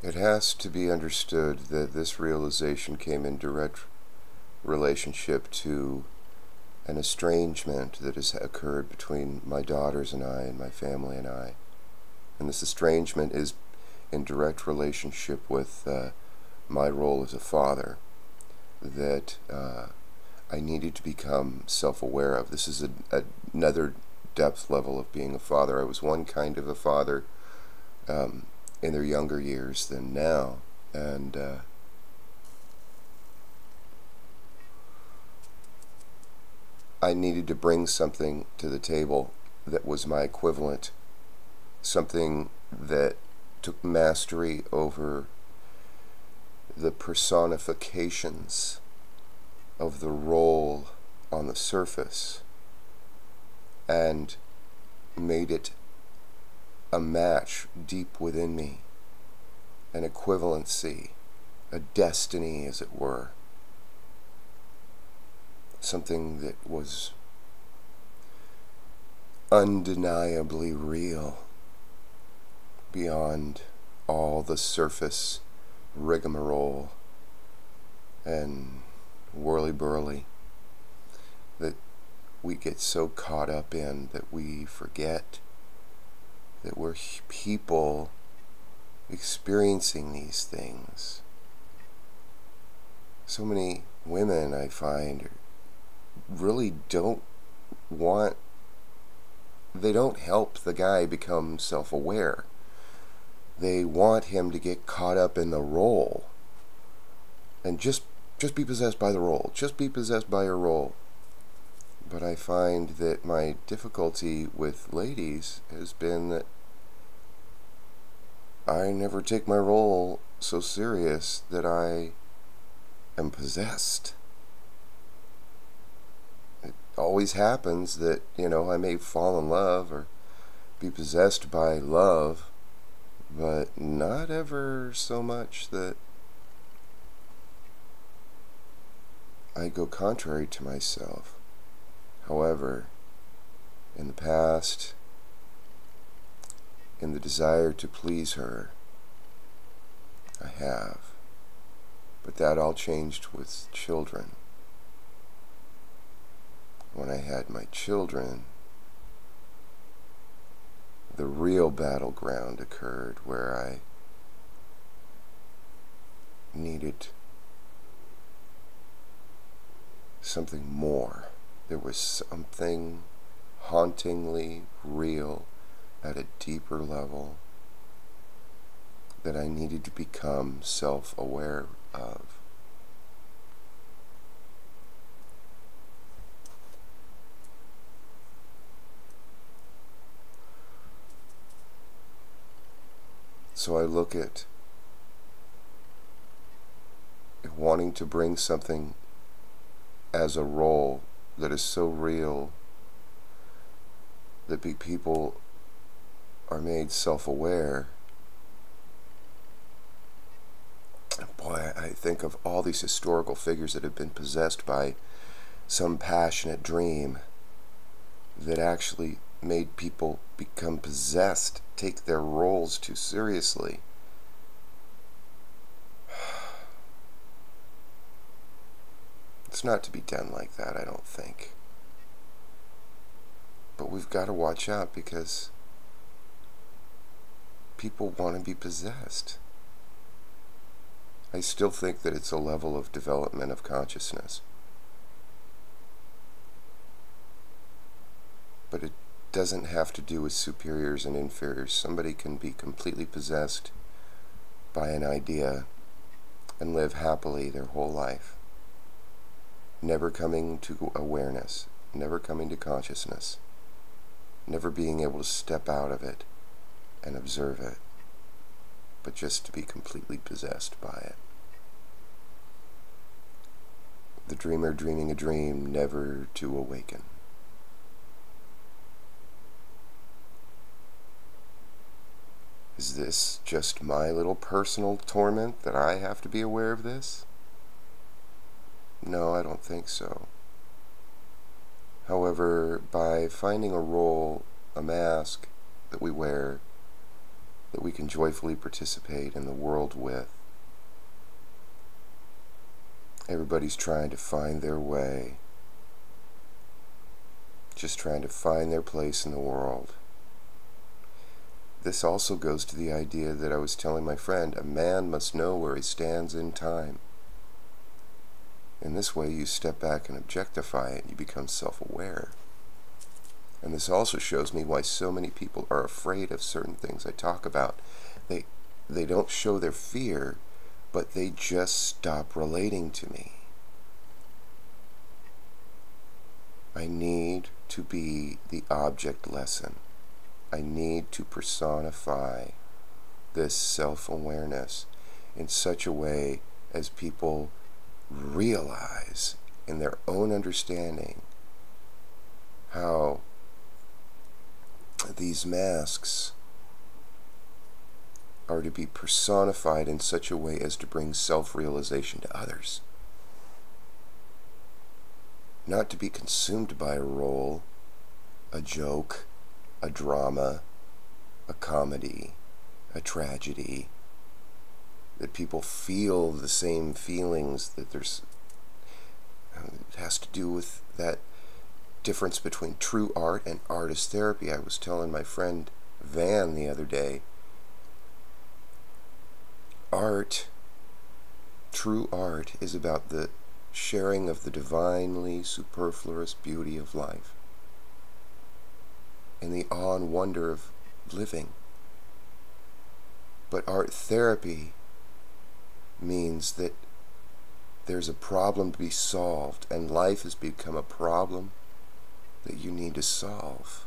It has to be understood that this realization came in direct relationship to an estrangement that has occurred between my daughters and I and my family and I. And this estrangement is in direct relationship with my role as a father that I needed to become self-aware of. This is another depth level of being a father. I was one kind of a father in their younger years than now, and I needed to bring something to the table that was my equivalent, something that took mastery over the personifications of the role on the surface and made it a match deep within me, an equivalency, a destiny, as it were, something that was undeniably real beyond all the surface rigmarole and whirly-burly that we get so caught up in that we forget that we're people experiencing these things. So many women, I find, really don't help the guy become self-aware. They want him to get caught up in the role and just be possessed by the role. Just be possessed by your role. But I find that my difficulty with ladies has been that I never take my role so serious that I am possessed. It always happens that, I may fall in love or be possessed by love, but not ever so much that I go contrary to myself. However, in the past, in the desire to please her, I have. But that all changed with children. When I had my children, the real battleground occurred where I needed something more. There was something hauntingly real at a deeper level that I needed to become self-aware of. So I look at wanting to bring something as a role that is so real that people are made self-aware. Boy, I think of all these historical figures that have been possessed by some passionate dream that actually made people become possessed, take their roles too seriously. It's not to be done like that, I don't think. But we've got to watch out because people want to be possessed. I still think that it's a level of development of consciousness. But it doesn't have to do with superiors and inferiors. Somebody can be completely possessed by an idea and live happily their whole life, never coming to awareness, never coming to consciousness, never being able to step out of it and observe it, but just to be completely possessed by it. The dreamer dreaming a dream, never to awaken. Is this just my little personal torment that I have to be aware of this? No, I don't think so. However, by finding a role, a mask that we wear that we can joyfully participate in the world with. Everybody's trying to find their way, just trying to find their place in the world. This also goes to the idea that I was telling my friend, a man must know where he stands in time. In this way, you step back and objectify it, you become self-aware. And this also shows me why so many people are afraid of certain things I talk about. They don't show their fear, but they just stop relating to me. I need to be the object lesson. I need to personify this self-awareness in such a way as people realize in their own understanding how these masks are to be personified in such a way as to bring self-realization to others. Not to be consumed by a role, a joke, a drama, a comedy, a tragedy, that people feel the same feelings, that there's it has to do with that difference between true art and artist therapy. I was telling my friend Van the other day, true art is about the sharing of the divinely superfluous beauty of life and the awe and wonder of living. But art therapy means that there's a problem to be solved, and life has become a problem that you need to solve.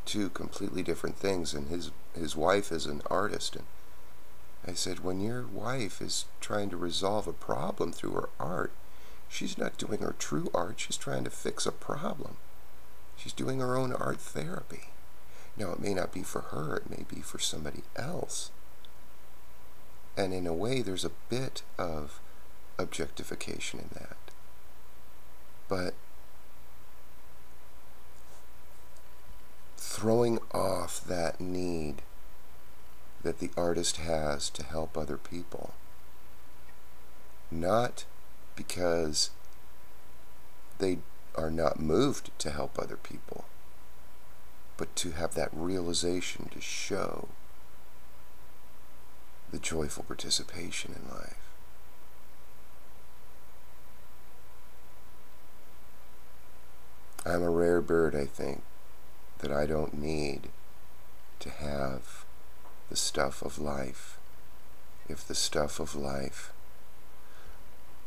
Two completely different things. And his wife is an artist, and I said, when your wife is trying to resolve a problem through her art, she's not doing her true art, she's trying to fix a problem. She's doing her own art therapy. Now, it may not be for her, it may be for somebody else. And in a way, there's a bit of objectification in that. But throwing off that need that the artist has to help other people, not because they are not moved to help other people, but to have that realization to show the joyful participation in life. I'm a rare bird, I think, that I don't need to have the stuff of life if the stuff of life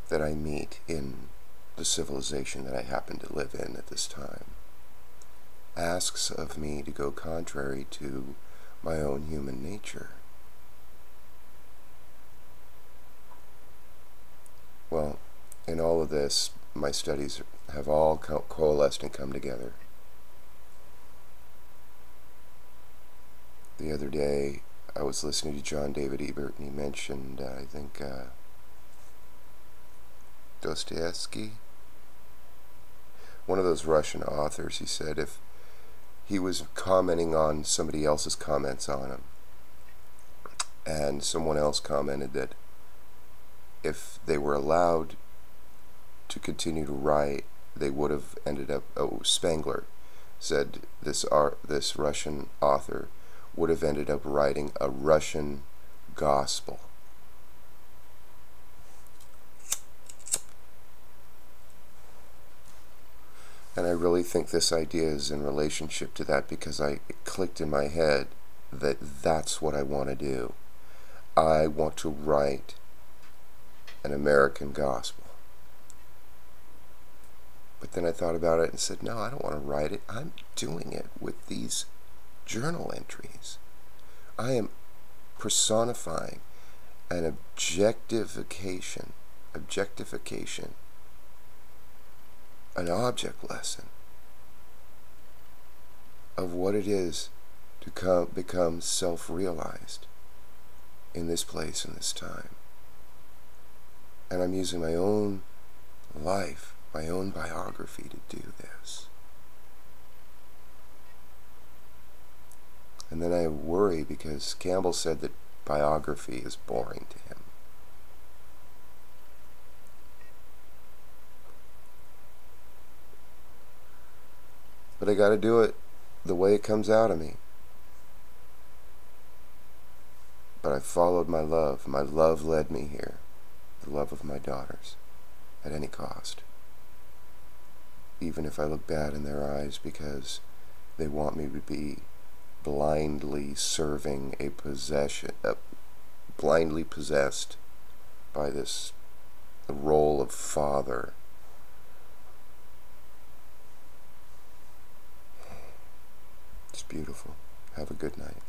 that I meet in the civilization that I happen to live in at this time asks of me to go contrary to my own human nature. Well, in all of this, my studies have all coalesced and come together. The other day, I was listening to John David Ebert, and he mentioned, I think, Dostoevsky, one of those Russian authors. He said if he was commenting on somebody else's comments on him, and someone else commented that if they were allowed to continue to write, they would have ended up, Spengler said this Russian author would have ended up writing a Russian gospel. And I really think this idea is in relationship to that, because it clicked in my head that that's what I want to do. I want to write an American gospel. But then I thought about it and said, no, I don't want to write it. I'm doing it with these journal entries. I am personifying an objectification, an object lesson of what it is to become self-realized in this place and this time. And I'm using my own life, my own biography to do this. And then I worry because Campbell said that biography is boring to him. But I gotta do it the way it comes out of me. But I followed my love. My love led me here. The love of my daughters. At any cost. Even if I look bad in their eyes because they want me to be blindly serving a possession, blindly possessed by this role of father. It's beautiful. Have a good night.